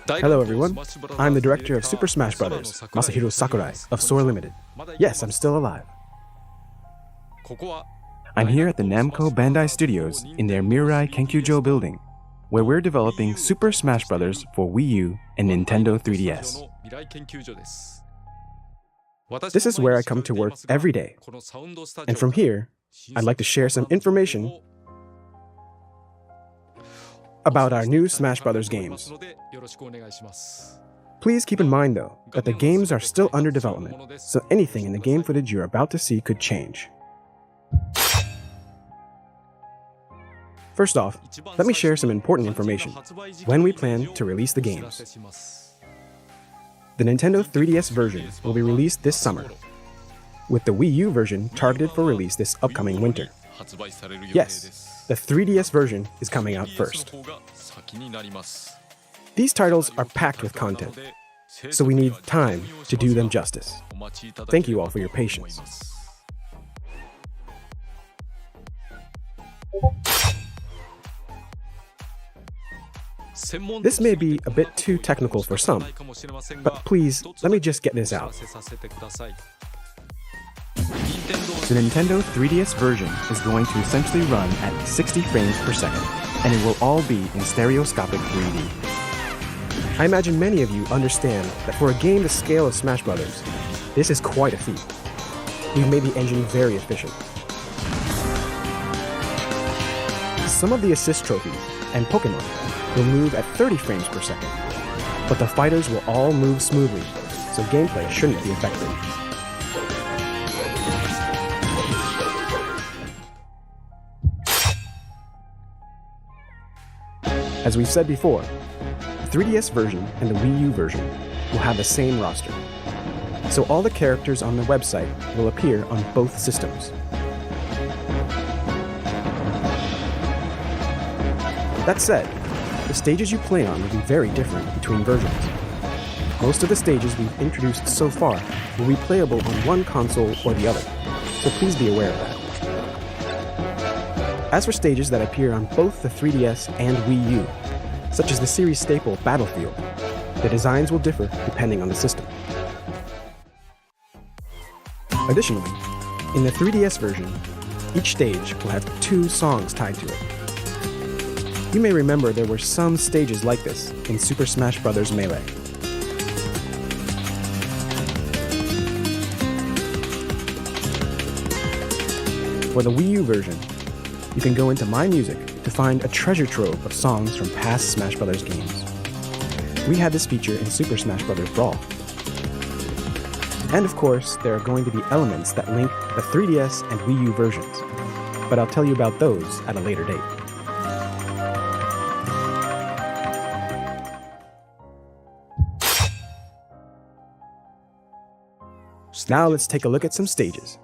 Hello everyone, I'm the director of Super Smash Bros., Masahiro Sakurai of Sora Limited. Yes, I'm still alive. I'm here at the Namco Bandai Studios in their Mirai Kenkyujo building, where we're developing Super Smash Bros. For Wii U and Nintendo 3DS. This is where I come to work every day, and from here, I'd like to share some information about our new Smash Bros. Games. Please keep in mind, though, that the games are still under development, so anything in the game footage you're about to see could change. First off, let me share some important information when we plan to release the games. The Nintendo 3DS version will be released this summer, with the Wii U version targeted for release this upcoming winter. Yes, the 3DS version is coming out first. These titles are packed with content, so we need time to do them justice. Thank you all for your patience. This may be a bit too technical for some, but please, let me just get this out. The Nintendo 3DS version is going to essentially run at 60 frames per second, and it will all be in stereoscopic 3D. I imagine many of you understand that for a game the scale of Smash Bros., this is quite a feat. We've made the engine very efficient. Some of the assist trophies and Pokémon will move at 30 frames per second, but the fighters will all move smoothly, so gameplay shouldn't be affected. As we've said before, the 3DS version and the Wii U version will have the same roster, so all the characters on the website will appear on both systems. That said, the stages you play on will be very different between versions. Most of the stages we've introduced so far will be playable on one console or the other, so please be aware of that. As for stages that appear on both the 3DS and Wii U, such as the series staple Battlefield, the designs will differ depending on the system. Additionally, in the 3DS version, each stage will have 2 songs tied to it. You may remember there were some stages like this in Super Smash Bros. Melee. For the Wii U version, you can go into My Music to find a treasure trove of songs from past Smash Bros. Games. We had this feature in Super Smash Bros. Brawl. And of course, there are going to be elements that link the 3DS and Wii U versions, but I'll tell you about those at a later date. Now let's take a look at some stages.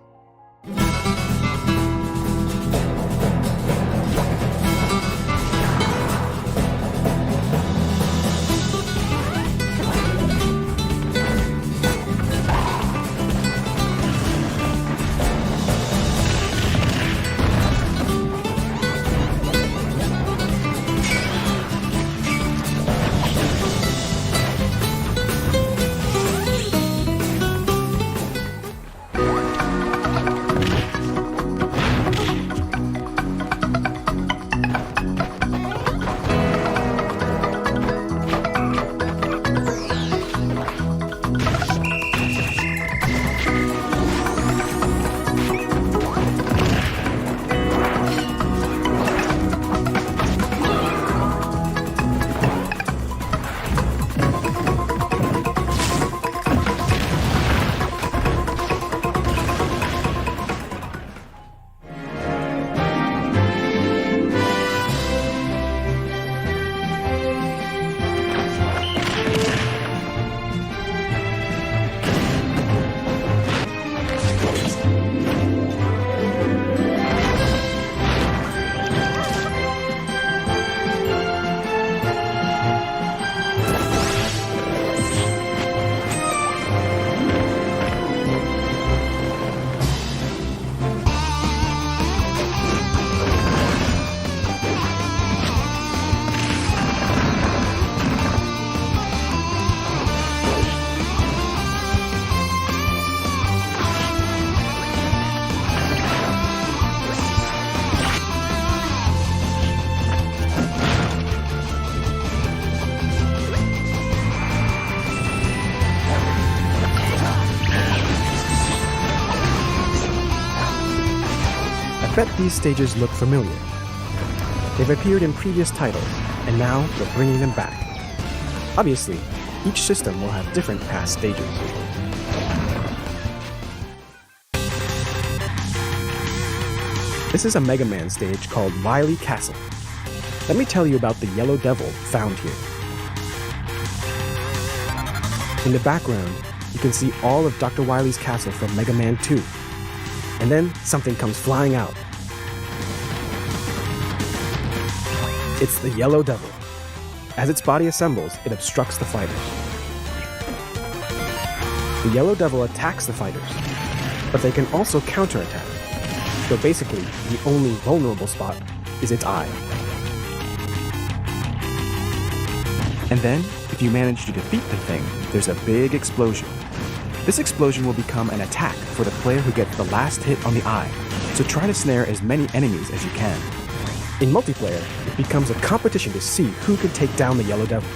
bet these stages look familiar. They've appeared in previous titles, and now they're bringing them back. Obviously, each system will have different past stages. This is a Mega Man stage called Wily Castle. Let me tell you about the Yellow Devil found here. In the background, you can see all of Dr. Wily's castle from Mega Man 2. And then something comes flying out. It's the Yellow Devil. As its body assembles, it obstructs the fighters. The Yellow Devil attacks the fighters, but they can also counterattack. So basically, the only vulnerable spot is its eye. And then, if you manage to defeat the thing, there's a big explosion. This explosion will become an attack for the player who gets the last hit on the eye, so try to snare as many enemies as you can. In multiplayer, it becomes a competition to see who can take down the Yellow Devil.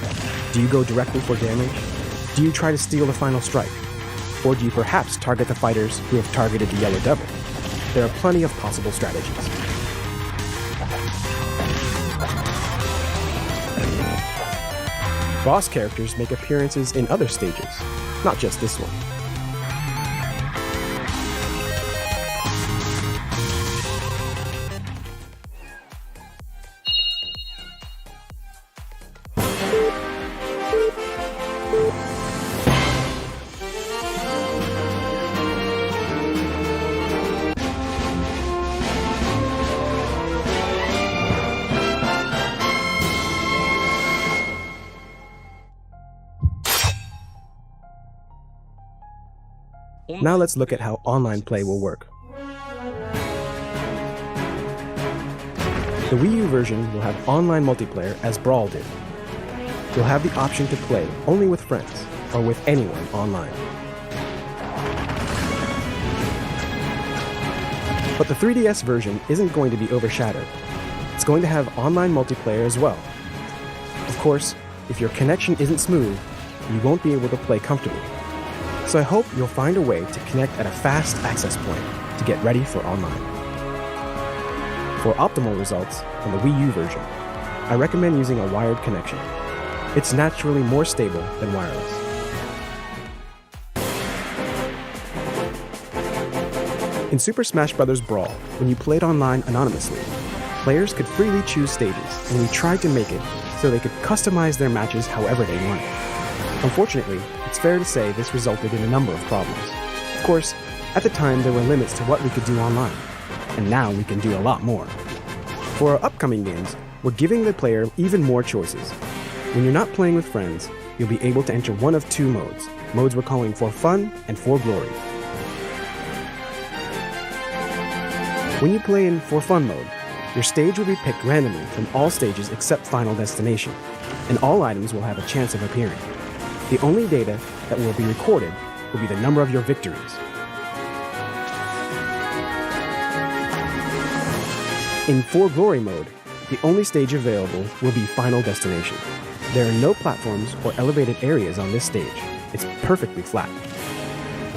Do you go directly for damage? Do you try to steal the final strike? Or do you perhaps target the fighters who have targeted the Yellow Devil? There are plenty of possible strategies. Boss characters make appearances in other stages, not just this one. Now let's look at how online play will work. The Wii U version will have online multiplayer as Brawl did. You'll have the option to play only with friends or with anyone online. But the 3DS version isn't going to be overshadowed. It's going to have online multiplayer as well. Of course, if your connection isn't smooth, you won't be able to play comfortably. So I hope you'll find a way to connect at a fast access point to get ready for online. For optimal results on the Wii U version, I recommend using a wired connection. It's naturally more stable than wireless. In Super Smash Bros. Brawl, when you played online anonymously, players could freely choose stages, and we tried to make it so they could customize their matches however they wanted. Unfortunately, it's fair to say this resulted in a number of problems. Of course, at the time there were limits to what we could do online, and now we can do a lot more. For our upcoming games, we're giving the player even more choices. When you're not playing with friends, you'll be able to enter one of two modes. Modes we're calling For Fun and For Glory. When you play in For Fun mode, your stage will be picked randomly from all stages except Final Destination, and all items will have a chance of appearing. The only data that will be recorded will be the number of your victories. In For Glory mode, the only stage available will be Final Destination. There are no platforms or elevated areas on this stage. It's perfectly flat.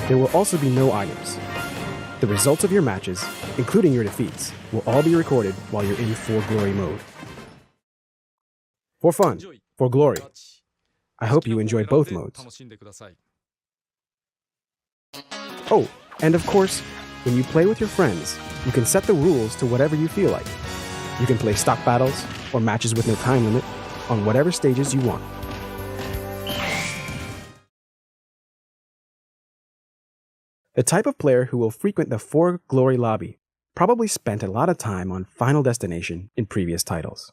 There will also be no items. The results of your matches, including your defeats, will all be recorded while you're in For Glory mode. For Fun, For Glory. I hope you enjoy both modes. Oh, and of course, when you play with your friends, you can set the rules to whatever you feel like. You can play stock battles or matches with no time limit on whatever stages you want. The type of player who will frequent the For Glory lobby probably spent a lot of time on Final Destination in previous titles.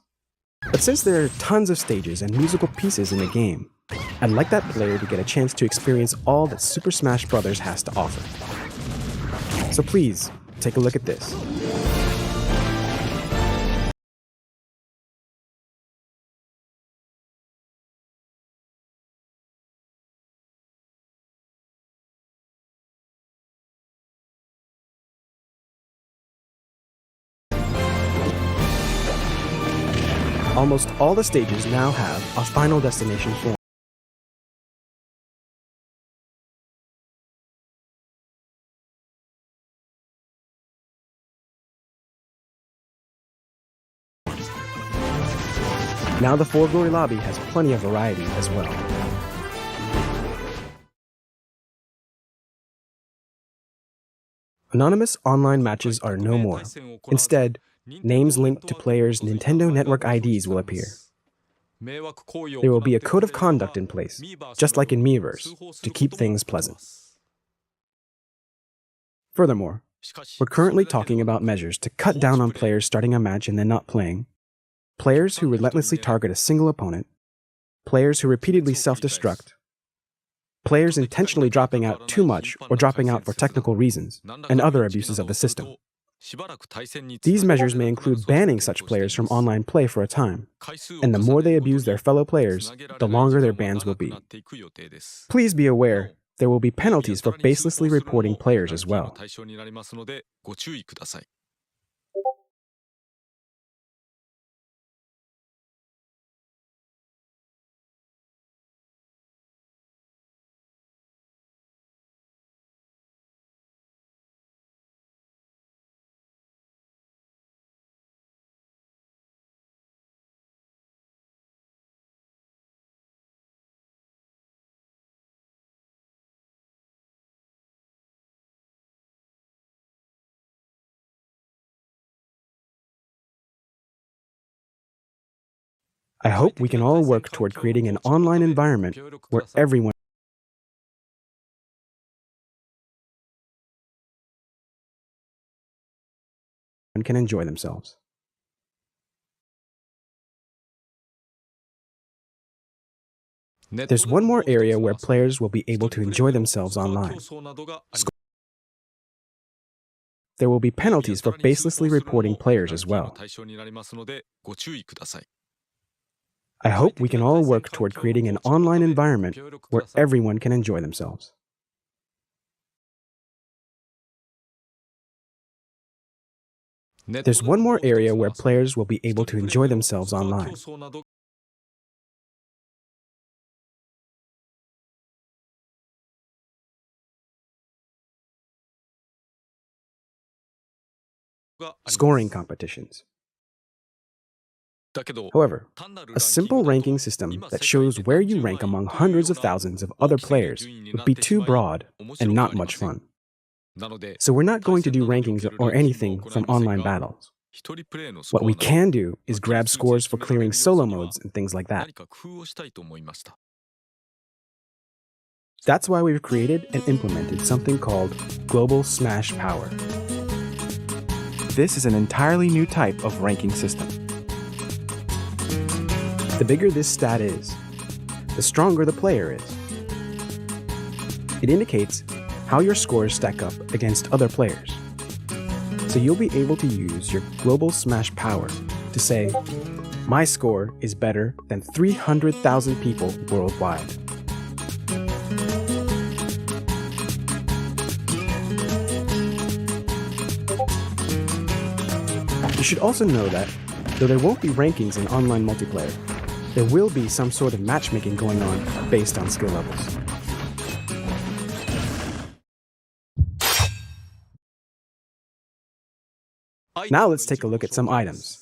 But since there are tons of stages and musical pieces in the game, I'd like that player to get a chance to experience all that Super Smash Bros. Has to offer. So please, take a look at this. Almost all the stages now have a Final Destination form. Now the 4 Glory lobby has plenty of variety as well. Anonymous online matches are no more. Instead, names linked to players' Nintendo Network IDs will appear. There will be a code of conduct in place, just like in Miiverse, to keep things pleasant. Furthermore, we're currently talking about measures to cut down on players starting a match and then not playing, players who relentlessly target a single opponent, players who repeatedly self-destruct, players intentionally dropping out too much or dropping out for technical reasons, and other abuses of the system. These measures may include banning such players from online play for a time, and the more they abuse their fellow players, the longer their bans will be. Please be aware, there will be penalties for baselessly reporting players as well. I hope we can all work toward creating an online environment where everyone can enjoy themselves. There's one more area where players will be able to enjoy themselves online. There will be penalties for baselessly reporting players as well. I hope we can all work toward creating an online environment where everyone can enjoy themselves. There's one more area where players will be able to enjoy themselves online. Scoring competitions. However, a simple ranking system that shows where you rank among hundreds of thousands of other players would be too broad and not much fun. So we're not going to do rankings or anything from online battles. What we can do is grab scores for clearing solo modes and things like that. That's why we've created and implemented something called Global Smash Power. This is an entirely new type of ranking system. The bigger this stat is, the stronger the player is. It indicates how your scores stack up against other players. So you'll be able to use your Global Smash Power to say, my score is better than 300,000 people worldwide. You should also know that, though there won't be rankings in online multiplayer, there will be some sort of matchmaking going on based on skill levels. Now let's take a look at some items.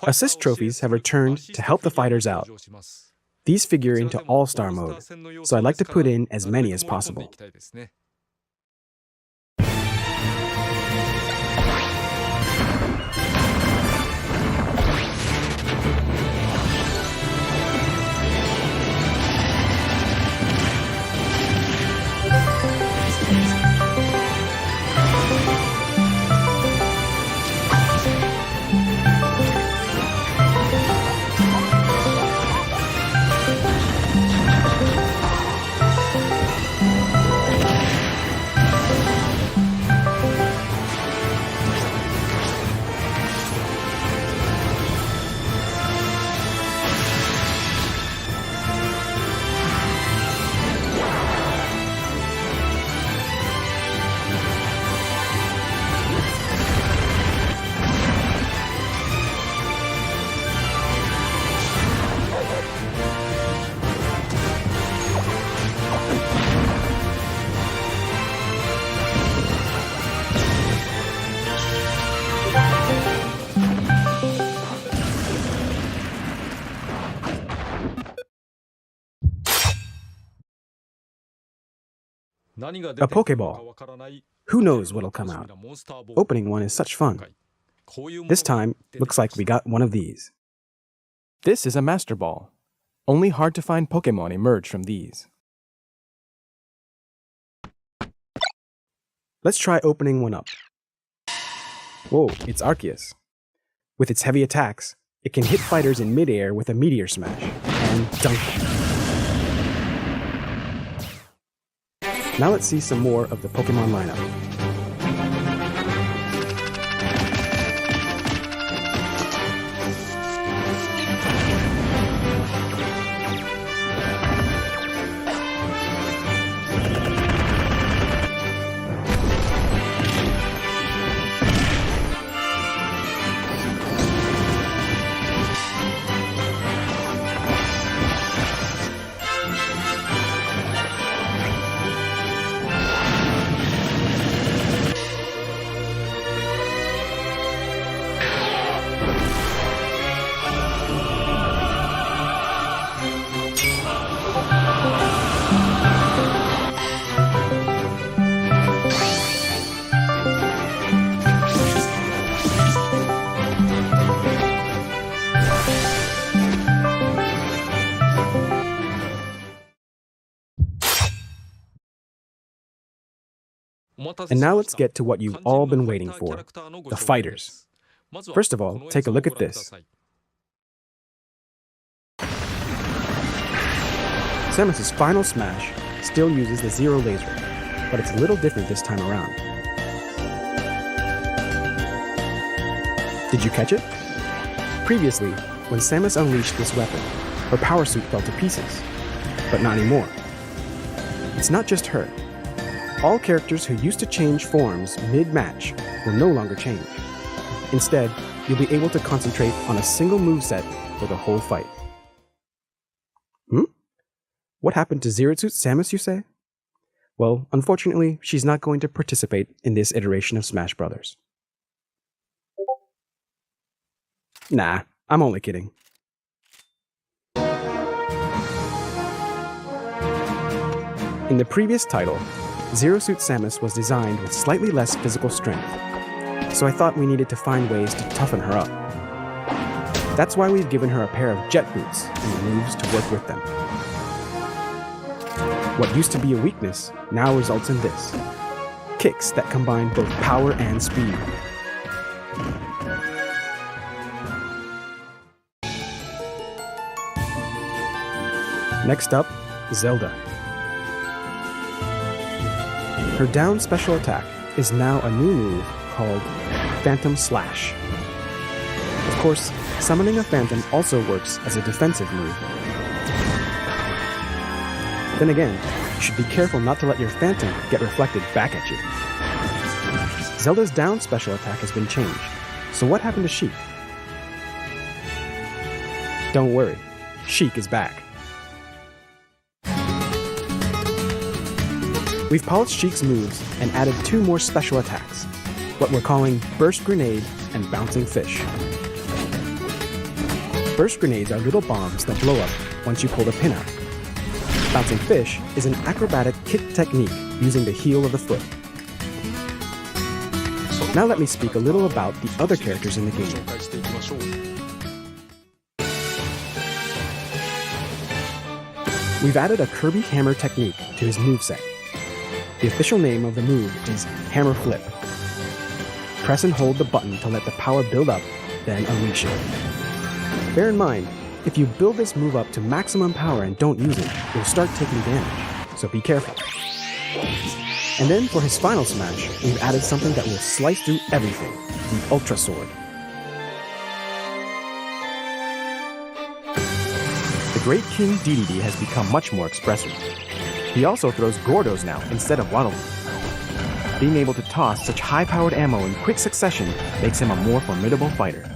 Assist trophies have returned to help the fighters out. These figure into All-Star mode, so I'd like to put in as many as possible. A Pokeball. Who knows what'll come out? Opening one is such fun. This time, looks like we got one of these. This is a Master Ball. Only hard-to-find Pokémon emerge from these. Let's try opening one up. Whoa, it's Arceus. With its heavy attacks, it can hit fighters in midair with a Meteor Smash, and dunk them. Now let's see some more of the Pokemon lineup. And now let's get to what you've all been waiting for, the fighters. First of all, take a look at this. Samus's final smash still uses the Zero Laser, but it's a little different this time around. Did you catch it? Previously, when Samus unleashed this weapon, her power suit fell to pieces, but not anymore. It's not just her. All characters who used to change forms mid-match will no longer change. Instead, you'll be able to concentrate on a single moveset for the whole fight. What happened to Zero Suit Samus, you say? Well, unfortunately, she's not going to participate in this iteration of Smash Bros. Nah, I'm only kidding. In the previous title, Zero Suit Samus was designed with slightly less physical strength, so I thought we needed to find ways to toughen her up. That's why we've given her a pair of jet boots and the moves to work with them. What used to be a weakness now results in this: kicks that combine both power and speed. Next up, Zelda. Her down special attack is now a new move called Phantom Slash. Of course, summoning a Phantom also works as a defensive move. Then again, you should be careful not to let your Phantom get reflected back at you. Zelda's down special attack has been changed, so what happened to Sheik? Don't worry, Sheik is back. We've polished Sheik's moves and added 2 more special attacks, what we're calling Burst Grenade and Bouncing Fish. Burst grenades are little bombs that blow up once you pull the pin out. Bouncing fish is an acrobatic kick technique using the heel of the foot. Now let me speak a little about the other characters in the game. We've added a Kirby hammer technique to his moveset. The official name of the move is Hammer Flip. Press and hold the button to let the power build up, then unleash it. Bear in mind, if you build this move up to maximum power and don't use it, you'll start taking damage, so be careful. And then for his final smash, we've added something that will slice through everything, the Ultra Sword. The Great King Dedede has become much more expressive. He also throws Gordos now instead of Waddle. Being able to toss such high-powered ammo in quick succession makes him a more formidable fighter.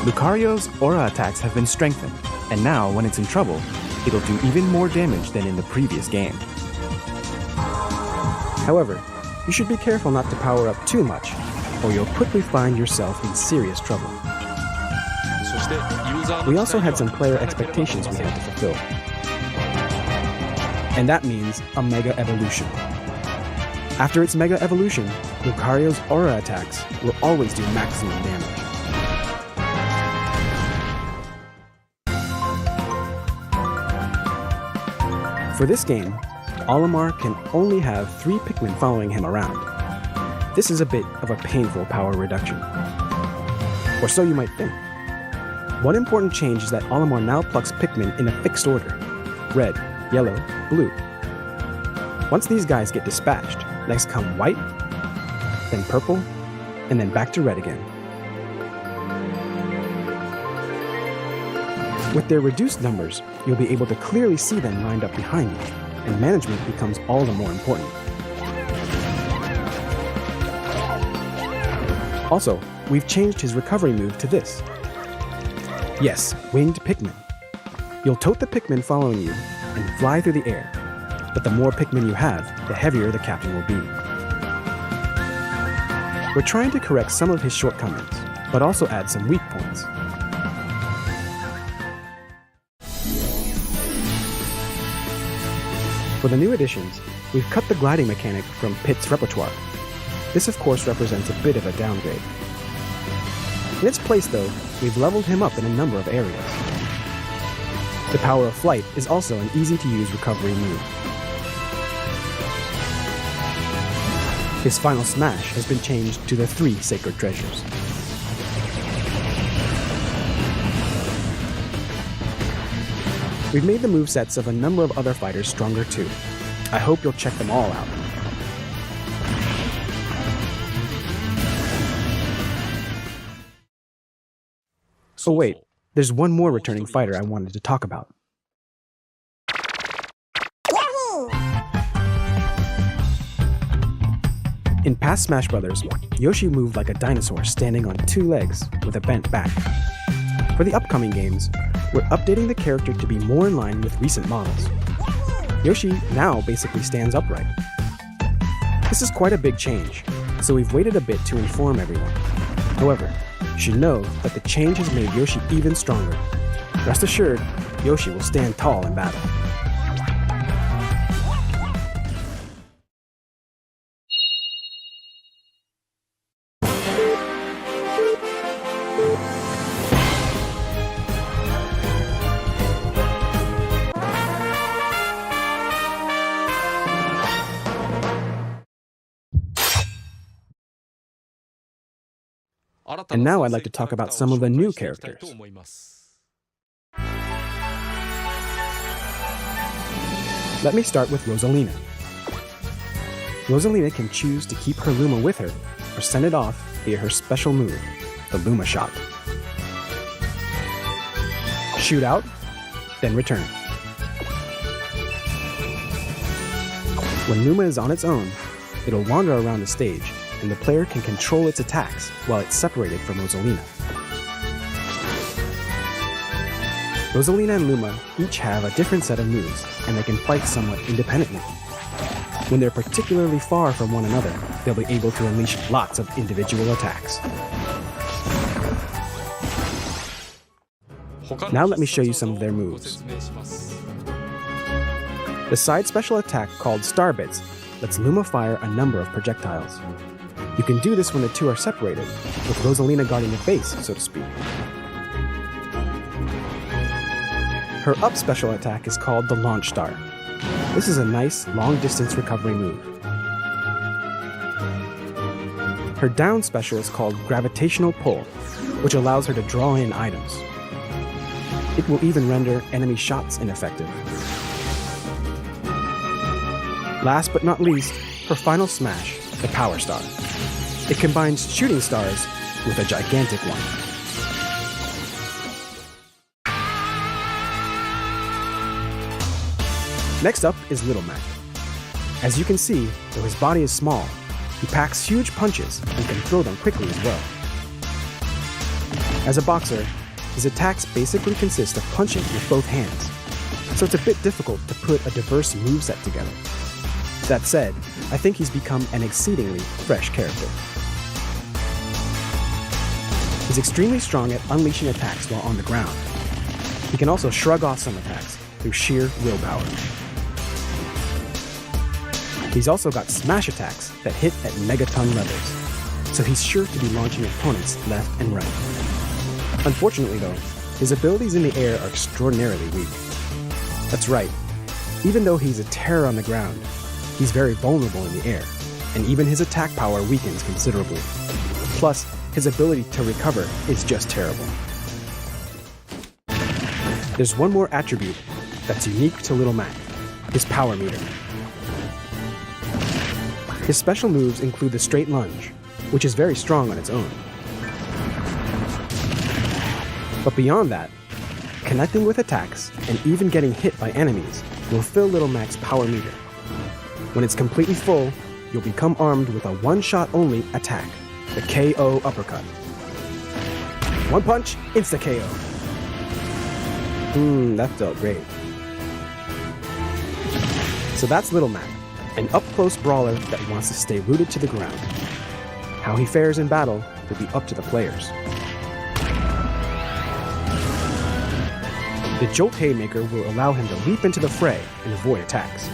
Lucario's aura attacks have been strengthened, and now when it's in trouble, it'll do even more damage than in the previous game. However, you should be careful not to power up too much, or you'll quickly find yourself in serious trouble. We also had some player expectations we had to fulfill. And that means a Mega Evolution. After its Mega Evolution, Lucario's aura attacks will always do maximum damage. For this game, Olimar can only have 3 Pikmin following him around. This is a bit of a painful power reduction. Or so you might think. One important change is that Olimar now plucks Pikmin in a fixed order: red, yellow, blue. Once these guys get dispatched, next come white, then purple, and then back to red again. With their reduced numbers, you'll be able to clearly see them lined up behind you, and management becomes all the more important. Also, we've changed his recovery move to this. Yes, winged Pikmin. You'll tote the Pikmin following you and fly through the air, but the more Pikmin you have, the heavier the captain will be. We're trying to correct some of his shortcomings, but also add some weak points. For the new additions, we've cut the gliding mechanic from Pit's repertoire. This of course represents a bit of a downgrade. In its place though, we've leveled him up in a number of areas. The Power of Flight is also an easy-to-use recovery move. His final smash has been changed to the 3 Sacred Treasures. We've made the movesets of a number of other fighters stronger too. I hope you'll check them all out. Oh wait, there's one more returning fighter I wanted to talk about. In past Smash Bros., Yoshi moved like a dinosaur standing on 2 legs with a bent back. For the upcoming games, we're updating the character to be more in line with recent models. Yoshi now basically stands upright. This is quite a big change, so we've waited a bit to inform everyone. However, you should know that the change has made Yoshi even stronger. Rest assured, Yoshi will stand tall in battle. And now I'd like to talk about some of the new characters. Let me start with Rosalina. Rosalina can choose to keep her Luma with her or send it off via her special move, the Luma Shot. Shoot out, then return. When Luma is on its own, it'll wander around the stage, and the player can control its attacks while it's separated from Rosalina. Rosalina and Luma each have a different set of moves, and they can fight somewhat independently. When they're particularly far from one another, they'll be able to unleash lots of individual attacks. Now let me show you some of their moves. The side special attack called Starbits lets Luma fire a number of projectiles. You can do this when the two are separated, with Rosalina guarding the base, so to speak. Her up special attack is called the Launch Star. This is a nice, long-distance recovery move. Her down special is called Gravitational Pull, which allows her to draw in items. It will even render enemy shots ineffective. Last but not least, her final smash, the Power Star. It combines shooting stars with a gigantic one. Next up is Little Mac. As you can see, though his body is small, he packs huge punches and can throw them quickly as well. As a boxer, his attacks basically consist of punching with both hands, so it's a bit difficult to put a diverse moveset together. That said, I think he's become an exceedingly fresh character. He's extremely strong at unleashing attacks while on the ground. He can also shrug off some attacks through sheer willpower. He's also got smash attacks that hit at megaton levels, so he's sure to be launching opponents left and right. Unfortunately though, his abilities in the air are extraordinarily weak. That's right, even though he's a terror on the ground, he's very vulnerable in the air, and even his attack power weakens considerably. Plus, his ability to recover is just terrible. There's one more attribute that's unique to Little Mac, his power meter. His special moves include the straight lunge, which is very strong on its own. But beyond that, connecting with attacks and even getting hit by enemies will fill Little Mac's power meter. When it's completely full, you'll become armed with a one-shot only attack, the KO Uppercut. One punch, insta-KO. That felt great. So that's Little Mac, an up-close brawler that wants to stay rooted to the ground. How he fares in battle will be up to the players. The Jolt Haymaker will allow him to leap into the fray and avoid attacks.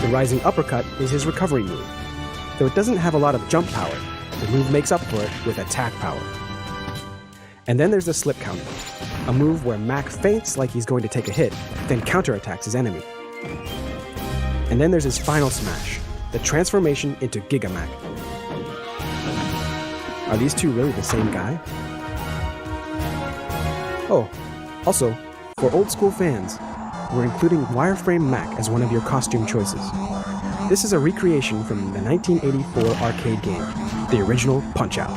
The Rising Uppercut is his recovery move. Though it doesn't have a lot of jump power, the move makes up for it with attack power. And then there's the Slip Counter, a move where Mac feints like he's going to take a hit, then counterattacks his enemy. And then there's his final smash, the transformation into Giga Mac. Are these two really the same guy? Oh, also, for old school fans, we're including Wireframe Mac as one of your costume choices. This is a recreation from the 1984 arcade game, the original Punch-Out!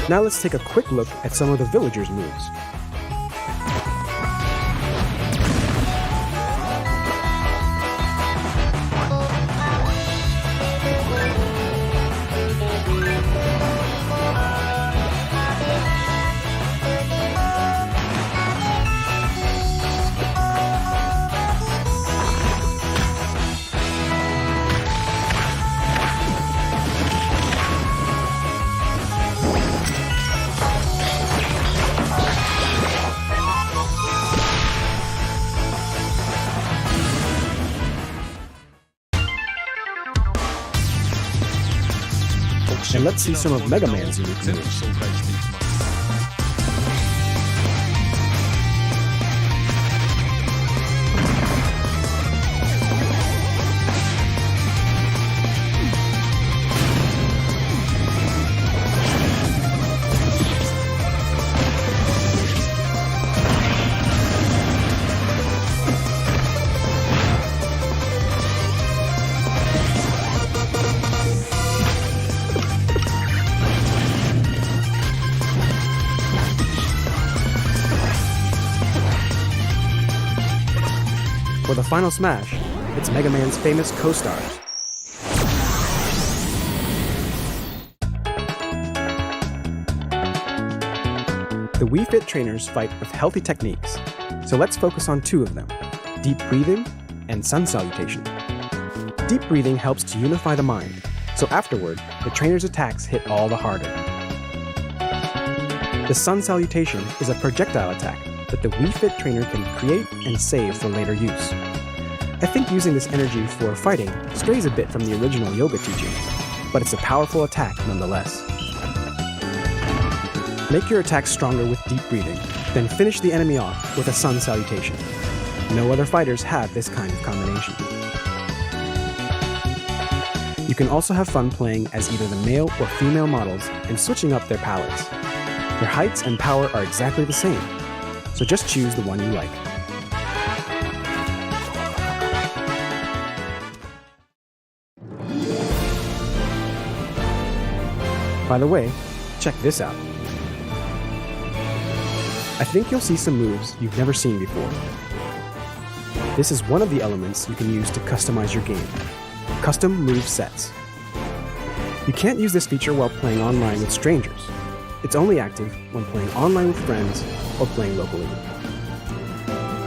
Now let's take a quick look at some of the villagers' moves. And let's see some of Mega Man's unique moves. For the final smash, it's Mega Man's famous co-stars. The Wii Fit trainers fight with healthy techniques, so let's focus on two of them, deep breathing and sun salutation. Deep breathing helps to unify the mind, so afterward, the trainer's attacks hit all the harder. The sun salutation is a projectile attack that the Wii Fit trainer can create and save for later use. I think using this energy for fighting strays a bit from the original yoga teaching, but it's a powerful attack nonetheless. Make your attack stronger with deep breathing, then finish the enemy off with a sun salutation. No other fighters have this kind of combination. You can also have fun playing as either the male or female models and switching up their palettes. Their heights and power are exactly the same, so just choose the one you like. By the way, check this out. I think you'll see some moves you've never seen before. This is one of the elements you can use to customize your game. Custom move sets. You can't use this feature while playing online with strangers. It's only active when playing online with friends or playing locally.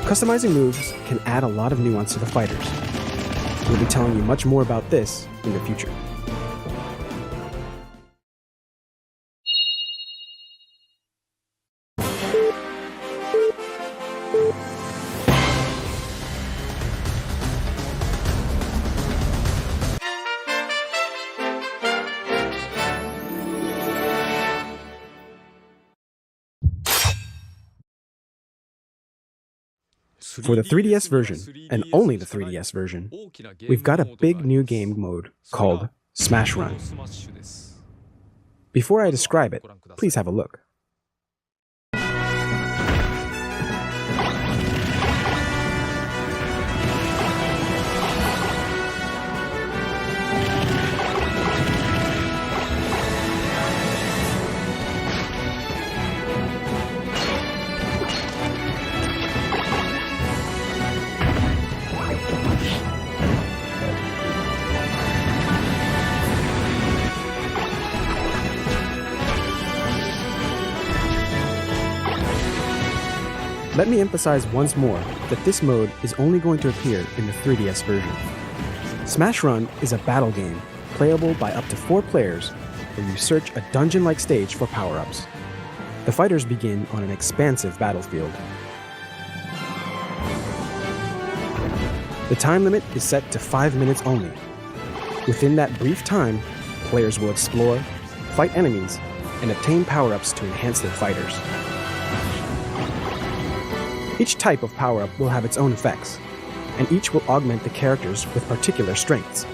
Customizing moves can add a lot of nuance to the fighters. We'll be telling you much more about this in the future. For the 3DS version, and only the 3DS version, we've got a big new game mode called Smash Run. Before I describe it, please have a look. Let me emphasize once more that this mode is only going to appear in the 3DS version. Smash Run is a battle game, playable by up to 4 players, where you search a dungeon-like stage for power-ups. The fighters begin on an expansive battlefield. The time limit is set to 5 minutes only. Within that brief time, players will explore, fight enemies, and obtain power-ups to enhance their fighters. Each type of power-up will have its own effects, and each will augment the characters with particular strengths.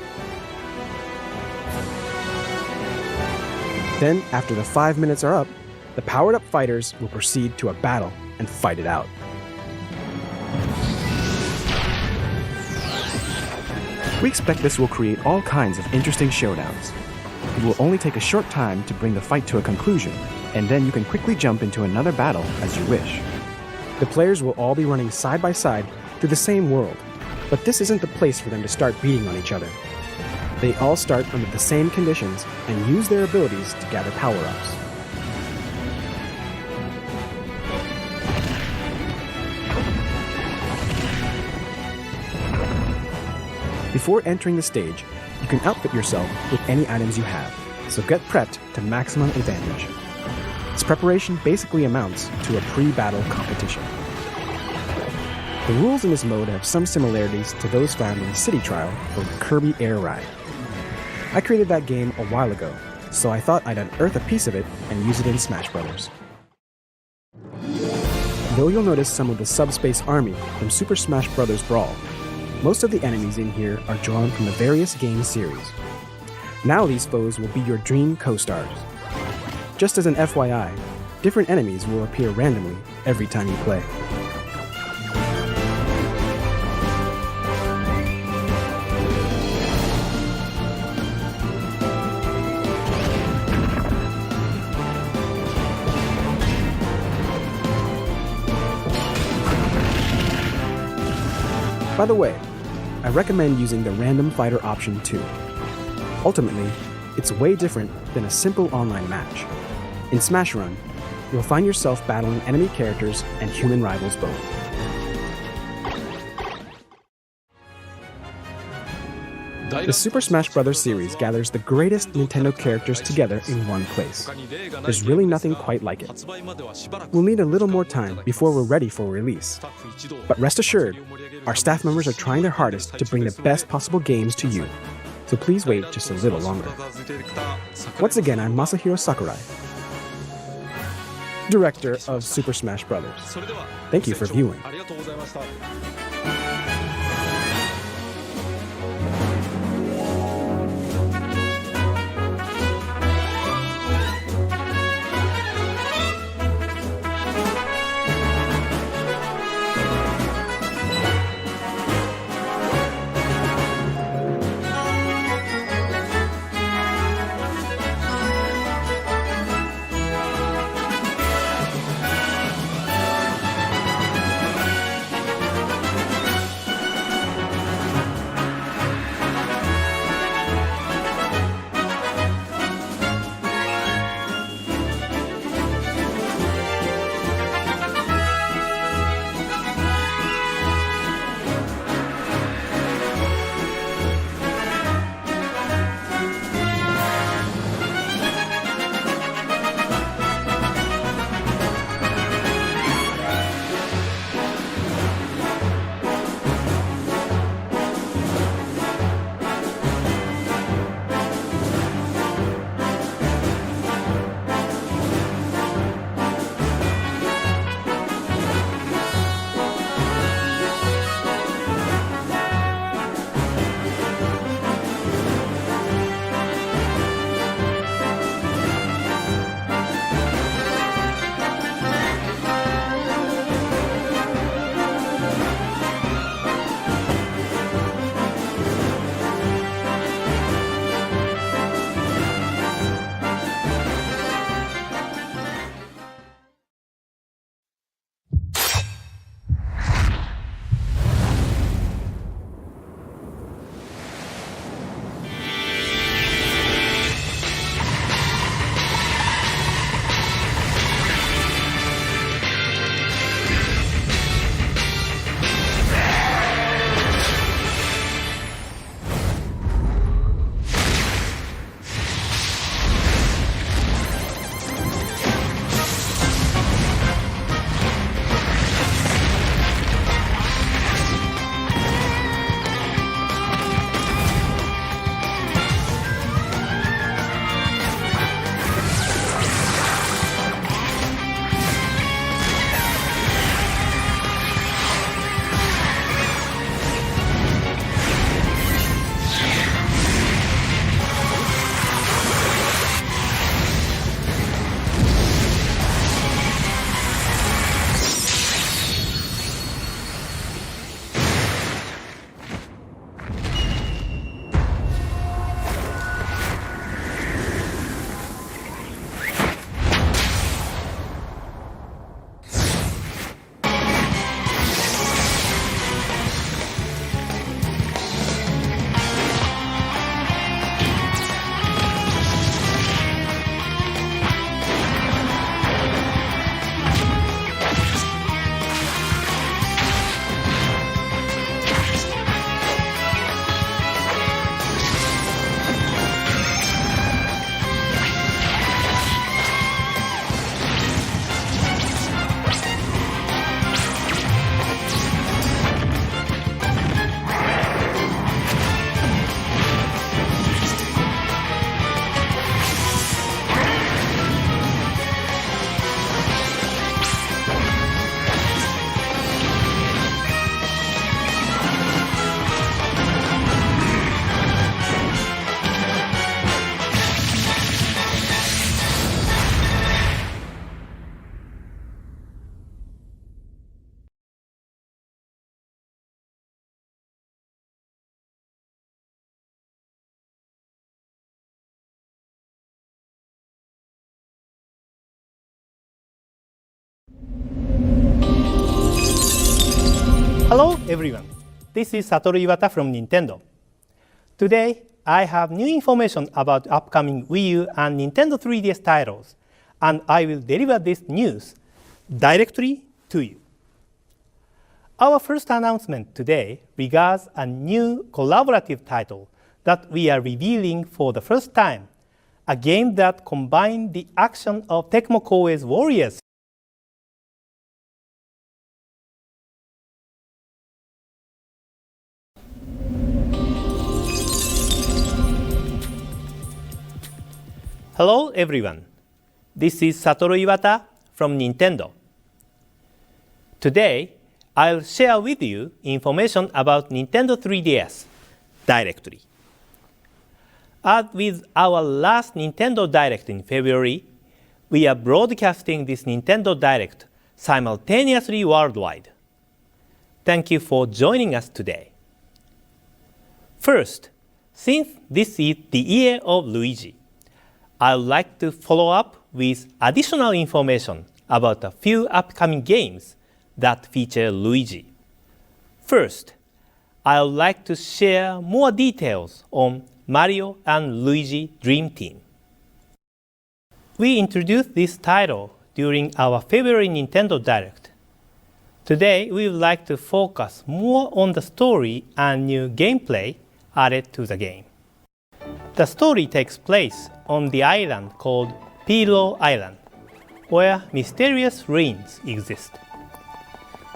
Then, after the 5 minutes are up, the powered-up fighters will proceed to a battle and fight it out. We expect this will create all kinds of interesting showdowns. It will only take a short time to bring the fight to a conclusion, and then you can quickly jump into another battle as you wish. The players will all be running side by side through the same world, but this isn't the place for them to start beating on each other. They all start under the same conditions and use their abilities to gather power-ups. Before entering the stage, you can outfit yourself with any items you have, so get prepped to maximum advantage. Its preparation basically amounts to a pre-battle competition. The rules in this mode have some similarities to those found in City Trial for Kirby Air Ride. I created that game a while ago, so I thought I'd unearth a piece of it and use it in Smash Bros. Though you'll notice some of the Subspace Army from Super Smash Bros. Brawl, most of the enemies in here are drawn from the various game series. Now these foes will be your dream co-stars. Just as an FYI, different enemies will appear randomly every time you play. By the way, I recommend using the random fighter option too. Ultimately, it's way different than a simple online match. In Smash Run, you'll find yourself battling enemy characters and human rivals both. The Super Smash Bros. Series gathers the greatest Nintendo characters together in one place. There's really nothing quite like it. We'll need a little more time before we're ready for release. But rest assured, our staff members are trying their hardest to bring the best possible games to you. So please wait just a little longer. Once again, I'm Masahiro Sakurai, Director of Super Smash Bros. Thank you for viewing. Hello everyone, this is Satoru Iwata from Nintendo. Today, I have new information about upcoming Wii U and Nintendo 3DS titles, and I will deliver this news directly to you. Our first announcement today regards a new collaborative title that we are revealing for the first time, a game that combines the action of Tecmo Koei's Warriors. Hello everyone, this is Satoru Iwata from Nintendo. Today, I'll share with you information about Nintendo 3DS directly. As with our last Nintendo Direct in February, we are broadcasting this Nintendo Direct simultaneously worldwide. Thank you for joining us today. First, since this is the year of Luigi, I would like to follow up with additional information about a few upcoming games that feature Luigi. First, I would like to share more details on Mario and Luigi Dream Team. We introduced this title during our February Nintendo Direct. Today, we would like to focus more on the story and new gameplay added to the game. The story takes place on the island called Pilo Island, where mysterious ruins exist.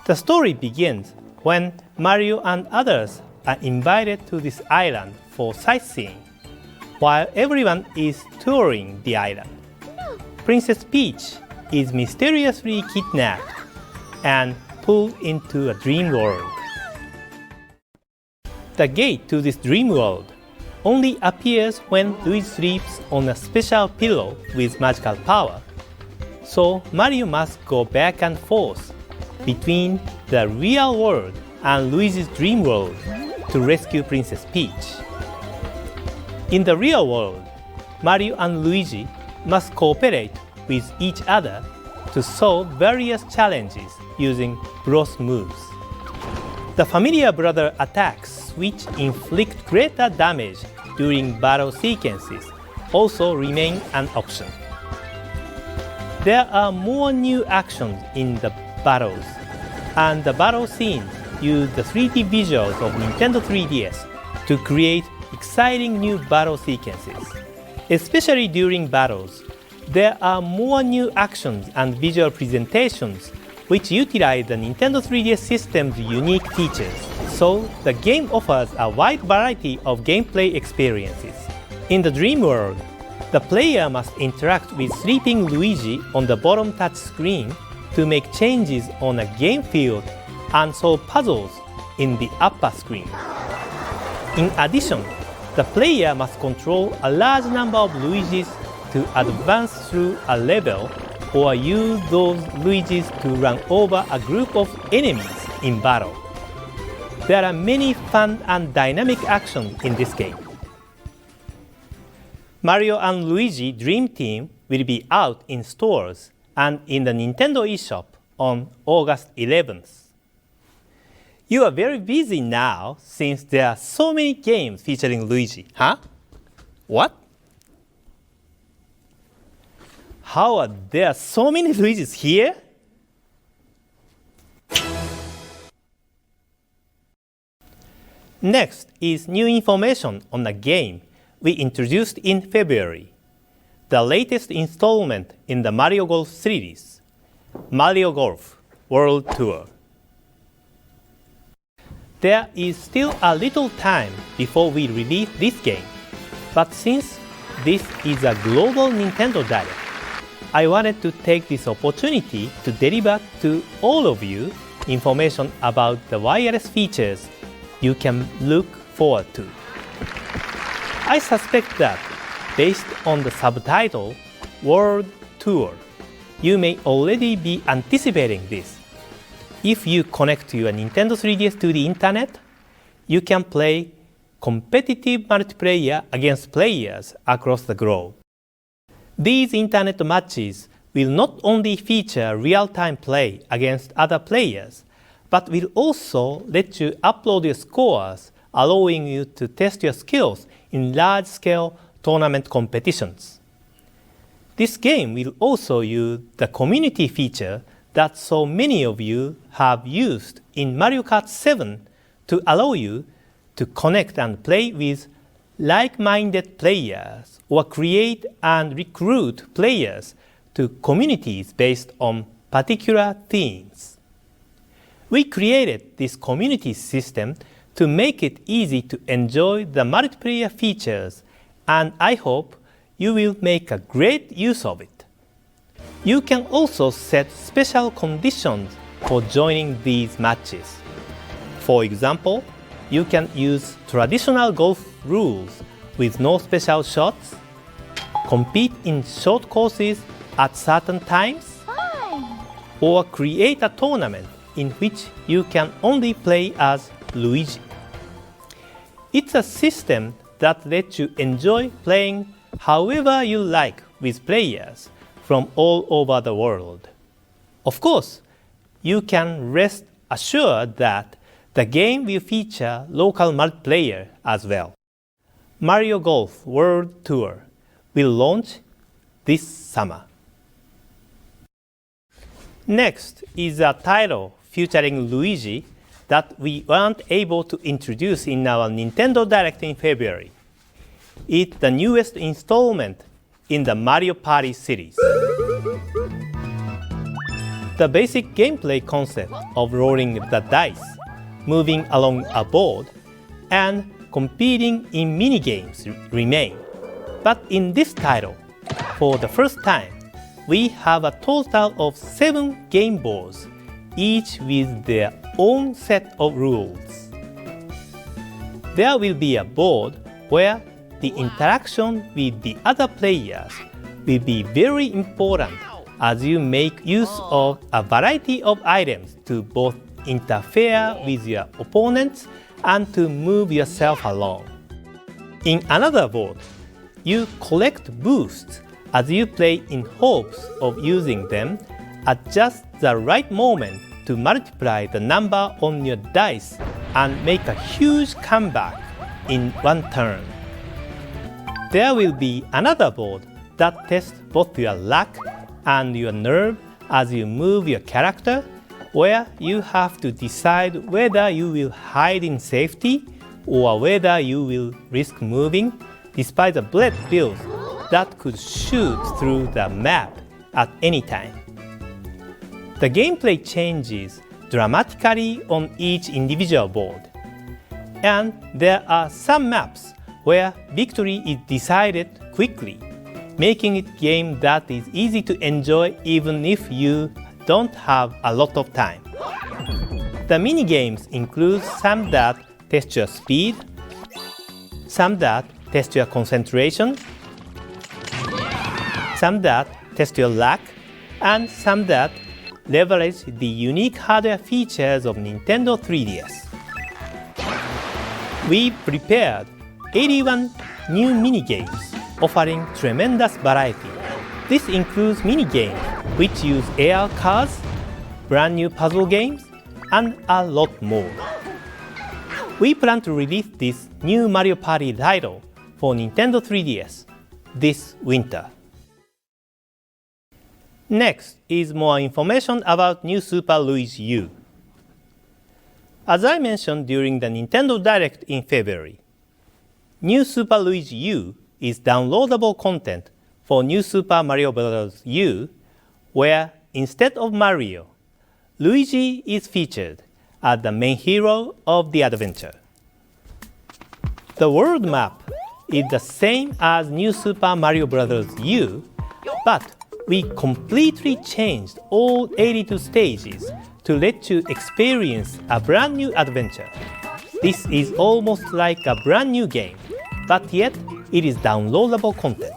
The story begins when Mario and others are invited to this island for sightseeing, while everyone is touring the island. Princess Peach is mysteriously kidnapped and pulled into a dream world. The gate to this dream world only appears when Luigi sleeps on a special pillow with magical power, so Mario must go back and forth between the real world and Luigi's dream world to rescue Princess Peach. In the real world, Mario and Luigi must cooperate with each other to solve various challenges using bros moves. The familiar brother attacks, which inflict greater damage during battle sequences, also remain an option. There are more new actions in the battles, and the battle scenes use the 3D visuals of Nintendo 3DS to create exciting new battle sequences. Especially during battles, there are more new actions and visual presentations which utilize the Nintendo 3DS system's unique features, so the game offers a wide variety of gameplay experiences. In the dream world, the player must interact with sleeping Luigi on the bottom touch screen to make changes on a game field and solve puzzles in the upper screen. In addition, the player must control a large number of Luigis to advance through a level or use those Luigis to run over a group of enemies in battle. There are many fun and dynamic actions in this game. Mario and Luigi Dream Team will be out in stores and in the Nintendo eShop on August 11th. You are very busy now since there are so many games featuring Luigi, huh? What? How are there so many Luigis here? Next is new information on a game we introduced in February, the latest installment in the Mario Golf series, Mario Golf World Tour. There is still a little time before we release this game, but since this is a global Nintendo Direct, I wanted to take this opportunity to deliver to all of you information about the wireless features you can look forward to. I suspect that, based on the subtitle World Tour, you may already be anticipating this. If you connect your Nintendo 3DS to the internet, you can play competitive multiplayer against players across the globe. These internet matches will not only feature real-time play against other players, but will also let you upload your scores, allowing you to test your skills in large-scale tournament competitions. This game will also use the community feature that so many of you have used in Mario Kart 7 to allow you to connect and play with like-minded players or create and recruit players to communities based on particular themes. We created this community system to make it easy to enjoy the multiplayer features, and I hope you will make a great use of it. You can also set special conditions for joining these matches. For example, you can use traditional golf rules with no special shots, compete in short courses at certain times, or create a tournament in which you can only play as Luigi. It's a system that lets you enjoy playing however you like with players from all over the world. Of course, you can rest assured that the game will feature local multiplayer as well. Mario Golf World Tour will launch this summer. Next is a title featuring Luigi that we weren't able to introduce in our Nintendo Direct in February. It's the newest installment in the Mario Party series. The basic gameplay concept of rolling the dice, moving along a board, and competing in minigames remain. But in this title, for the first time, we have a total of 7 game boards, each with their own set of rules. There will be a board where the interaction with the other players will be very important as you make use of a variety of items to both interfere with your opponents and to move yourself along. In another board, you collect boosts as you play in hopes of using them at just the right moment to multiply the number on your dice and make a huge comeback in one turn. There will be another board that tests both your luck and your nerve as you move your character, where you have to decide whether you will hide in safety or whether you will risk moving despite the bullet bills that could shoot through the map at any time. The gameplay changes dramatically on each individual board, and there are some maps where victory is decided quickly, making it a game that is easy to enjoy even if you don't have a lot of time. The minigames include some that test your speed, some that test your concentration, some that test your luck, and some that leverage the unique hardware features of Nintendo 3DS. We prepared 81 new minigames offering tremendous variety. This includes minigames which use AR cards, brand new puzzle games, and a lot more. We plan to release this new Mario Party title for Nintendo 3DS this winter. Next is more information about New Super Luigi U. As I mentioned during the Nintendo Direct in February, New Super Luigi U is downloadable content for New Super Mario Bros. U, where instead of Mario, Luigi is featured as the main hero of the adventure. The world map is the same as New Super Mario Bros. U, but we completely changed all 82 stages to let you experience a brand new adventure. This is almost like a brand new game, but yet it is downloadable content.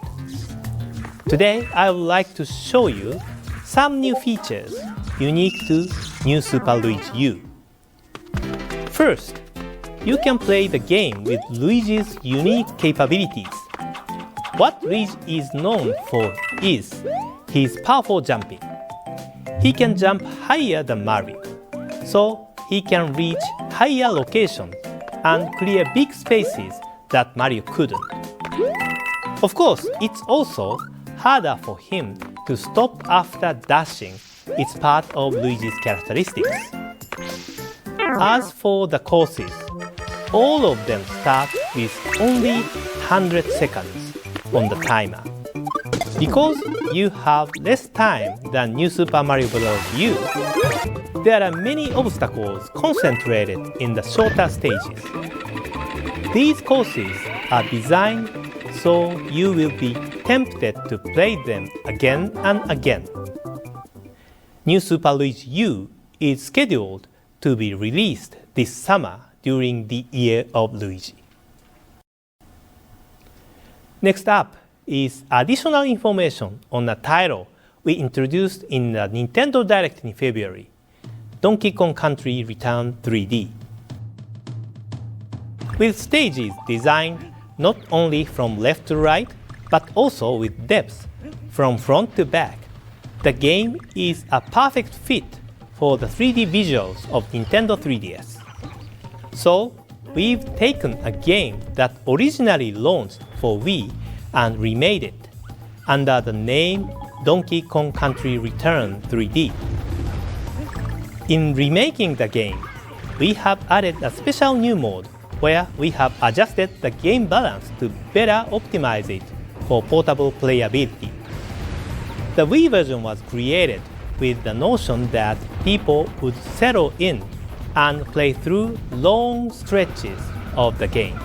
Today, I would like to show you some new features unique to New Super Luigi U. First, you can play the game with Luigi's unique capabilities. What Luigi is known for is his powerful jumping. He can jump higher than Mario, so he can reach higher locations and clear big spaces that Mario couldn't. Of course, it's also harder for him to stop after dashing. It's part of Luigi's characteristics. As for the courses, all of them start with only 100 seconds on the timer. Because you have less time than New Super Mario Bros. U, there are many obstacles concentrated in the shorter stages. These courses are designed so you will be tempted to play them again and again. New Super Luigi U is scheduled to be released this summer during the Year of Luigi. Next up is additional information on a title we introduced in the Nintendo Direct in February, Donkey Kong Country Return 3D. With stages designed not only from left to right, but also with depth from front to back, the game is a perfect fit for the 3D visuals of Nintendo 3DS. So, we've taken a game that originally launched for Wii and remade it under the name Donkey Kong Country Return 3D. In remaking the game, we have added a special new mode where we have adjusted the game balance to better optimize it for portable playability. The Wii version was created with the notion that people would settle in and play through long stretches of the game,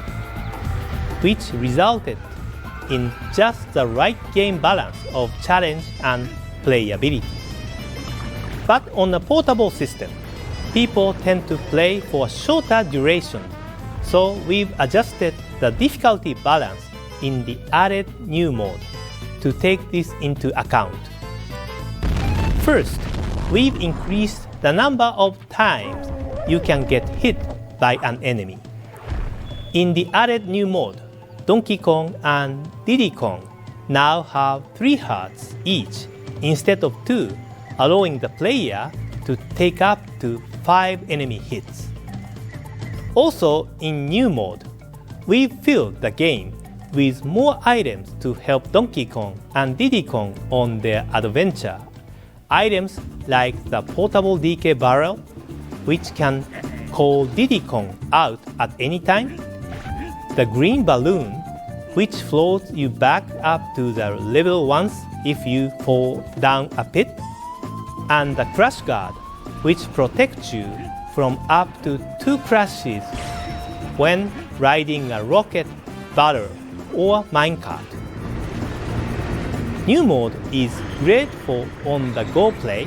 which resulted in just the right game balance of challenge and playability. But on a portable system, people tend to play for a shorter duration, so we've adjusted the difficulty balance in the added new mode to take this into account. First, we've increased the number of times you can get hit by an enemy. In the added new mode, Donkey Kong and Diddy Kong now have 3 hearts each instead of 2, allowing the player to take up to 5 enemy hits. Also, in new mode, we've filled the game with more items to help Donkey Kong and Diddy Kong on their adventure. Items like the portable DK barrel, which can call Diddy Kong out at any time, the green balloon, which floats you back up to the level once if you fall down a pit, and the crash guard, which protects you from up to 2 crashes when riding a rocket battle or minecart. New mode is great for on-the-go play,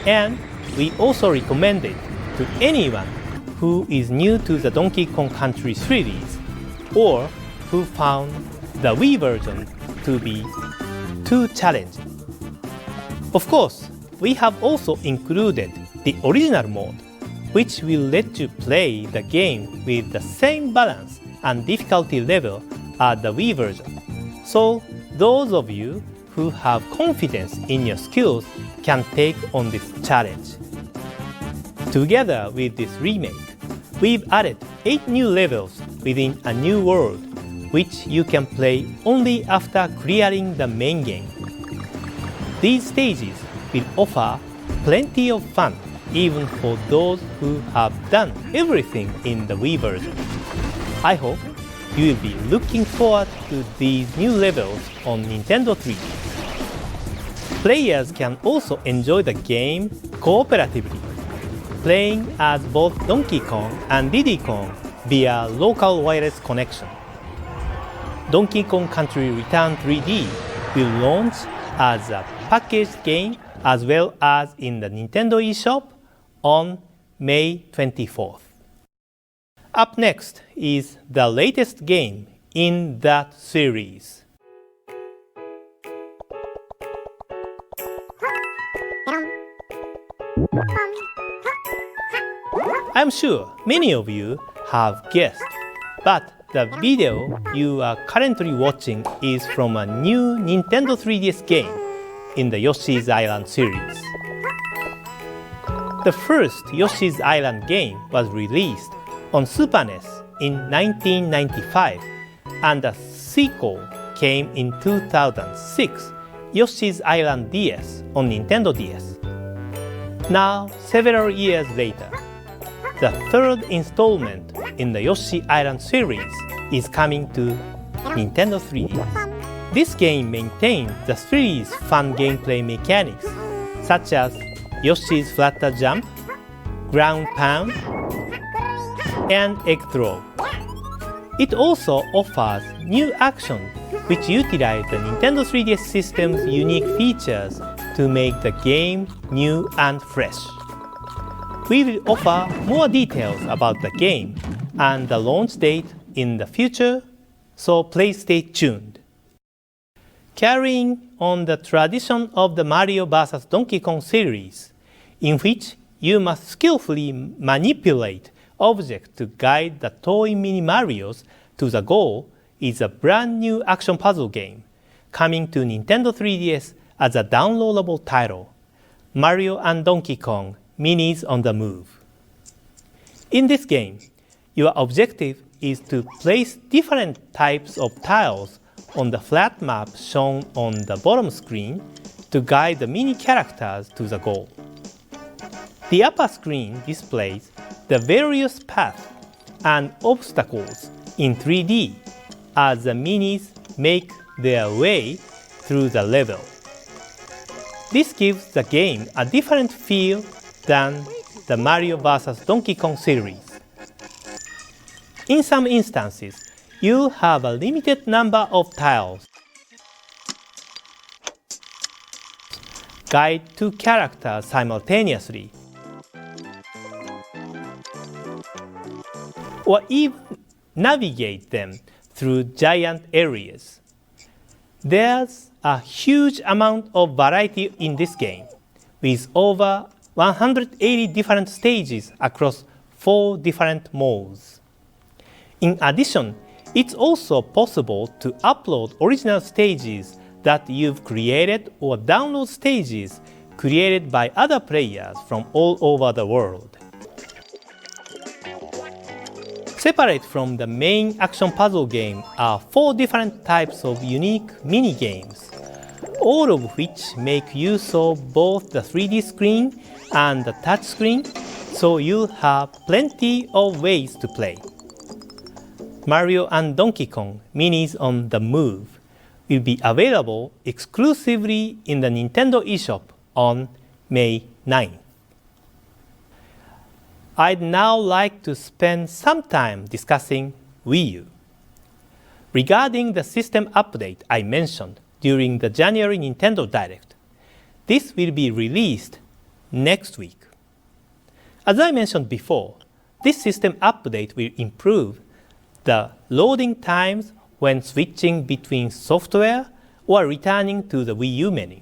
and we also recommend it to anyone who is new to the Donkey Kong Country series or who found the Wii version to be too challenging. Of course, we have also included the original mode, which will let you play the game with the same balance and difficulty level as the Wii version. So, those of you who have confidence in your skills can take on this challenge. Together with this remake, we've added 8 new levels within a new world, which you can play only after clearing the main game. These stages will offer plenty of fun even for those who have done everything in the Wii version. I hope you will be looking forward to these new levels on Nintendo 3DS. Players can also enjoy the game cooperatively, playing as both Donkey Kong and Diddy Kong via local wireless connection. Donkey Kong Country Return 3D will launch as a packaged game as well as in the Nintendo eShop on May 24th. Up next is the latest game in that series. I'm sure many of you have guessed, but the video you are currently watching is from a new Nintendo 3DS game in the Yoshi's Island series. The first Yoshi's Island game was released on Super NES in 1995, and a sequel came in 2006, Yoshi's Island DS on Nintendo DS. Now, several years later, the third installment in the Yoshi Island series is coming to Nintendo 3DS. This game maintains the three's fun gameplay mechanics, such as Yoshi's Flutter Jump, Ground Pound, and Egg Throw. It also offers new actions which utilize the Nintendo 3DS system's unique features to make the game new and fresh. We will offer more details about the game and the launch date in the future, so please stay tuned. Carrying on the tradition of the Mario vs. Donkey Kong series, in which you must skillfully manipulate objects to guide the toy Mini Marios to the goal, is a brand new action puzzle game coming to Nintendo 3DS as a downloadable title, Mario and Donkey Kong Minis on the Move. In this game, your objective is to place different types of tiles on the flat map shown on the bottom screen to guide the mini characters to the goal. The upper screen displays the various paths and obstacles in 3D as the minis make their way through the level. This gives the game a different feel than the Mario vs. Donkey Kong series. In some instances, you'll have a limited number of tiles. Guide two characters simultaneously, or even navigate them through giant areas. There's a huge amount of variety in this game, with over 180 different stages across 4 different modes. In addition, it's also possible to upload original stages that you've created or download stages created by other players from all over the world. Separate from the main action puzzle game are 4 different types of unique mini-games, all of which make use of both the 3D screen and the touch screen, so you'll have plenty of ways to play. Mario and Donkey Kong Minis on the Move will be available exclusively in the Nintendo eShop on May 9th. I'd now like to spend some time discussing Wii U. Regarding the system update I mentioned during the January Nintendo Direct, this will be released next week. As I mentioned before, this system update will improve the loading times when switching between software or returning to the Wii U menu.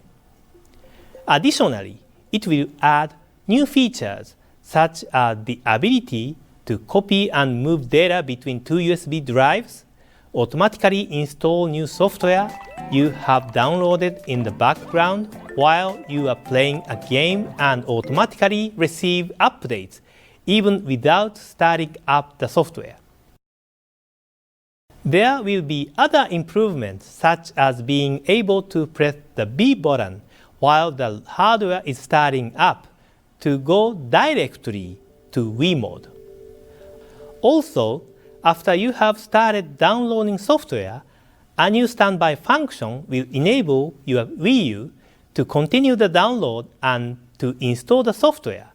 Additionally, it will add new features such as the ability to copy and move data between 2 USB drives, automatically install new software you have downloaded in the background while you are playing a game, and automatically receive updates even without starting up the software. There will be other improvements such as being able to press the B button while the hardware is starting up to go directly to Wii mode. Also, after you have started downloading software, a new standby function will enable your Wii U to continue the download and to install the software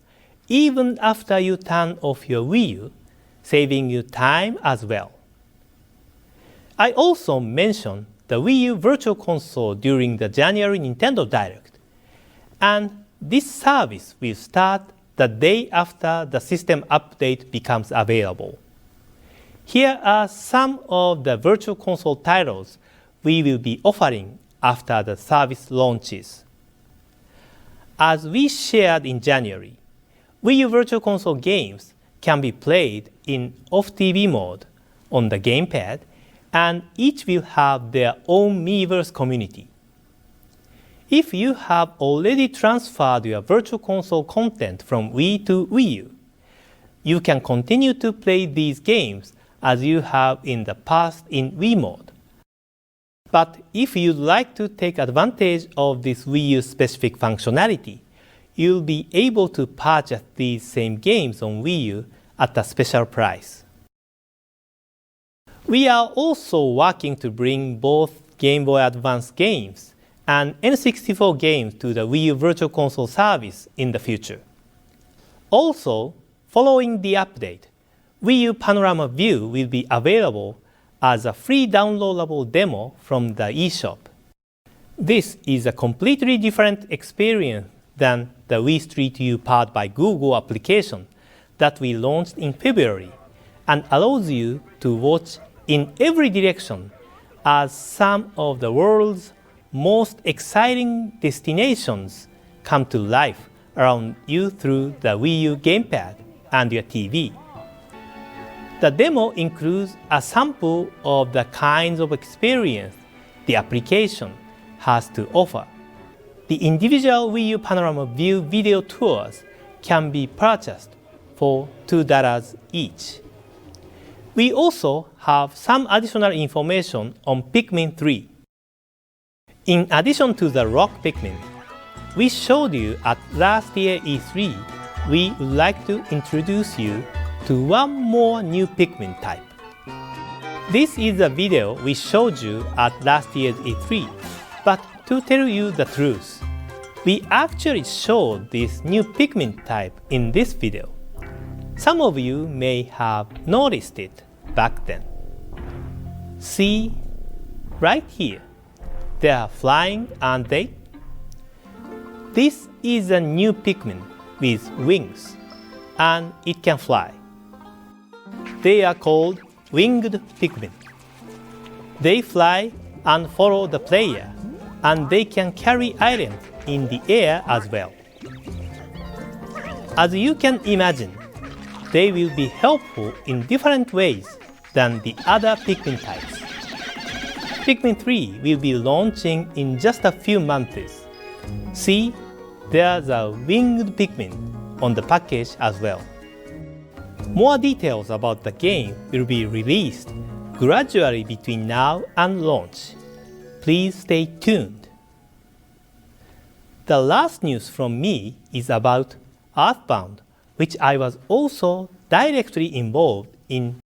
even after you turn off your Wii U, saving you time as well. I also mentioned the Wii U Virtual Console during the January Nintendo Direct, and this service will start the day after the system update becomes available. Here are some of the Virtual Console titles we will be offering after the service launches. As we shared in January, Wii U Virtual Console games can be played in off-TV mode on the gamepad, and each will have their own Miiverse community. If you have already transferred your Virtual Console content from Wii to Wii U, you can continue to play these games as you have in the past in Wii mode. But if you'd like to take advantage of this Wii U specific functionality, you'll be able to purchase these same games on Wii U at a special price. We are also working to bring both Game Boy Advance games and N64 games to the Wii U Virtual Console service in the future. Also, following the update, Wii U Panorama View will be available as a free downloadable demo from the eShop. This is a completely different experience than the Wii Street View powered by Google application that we launched in February and allows you to watch in every direction as some of the world's most exciting destinations come to life around you through the Wii U gamepad and your TV. The demo includes a sample of the kinds of experience the application has to offer. The individual Wii U Panorama View video tours can be purchased for $2 each. We also have some additional information on Pikmin 3. In addition to the Rock Pikmin we showed you at last year's E3, we would like to introduce you to one more new Pikmin type. This is a video we showed you at last year's E3, but to tell you the truth, we actually showed this new Pikmin type in this video. Some of you may have noticed it back then. See, right here, they are flying, aren't they? This is a new Pikmin with wings, and it can fly. They are called winged Pikmin. They fly and follow the player, and they can carry items in the air as well. As you can imagine, they will be helpful in different ways than the other Pikmin types. Pikmin 3 will be launching in just a few months. See, there's a winged Pikmin on the package as well. More details about the game will be released gradually between now and launch. Please stay tuned. The last news from me is about Earthbound, which I was also directly involved in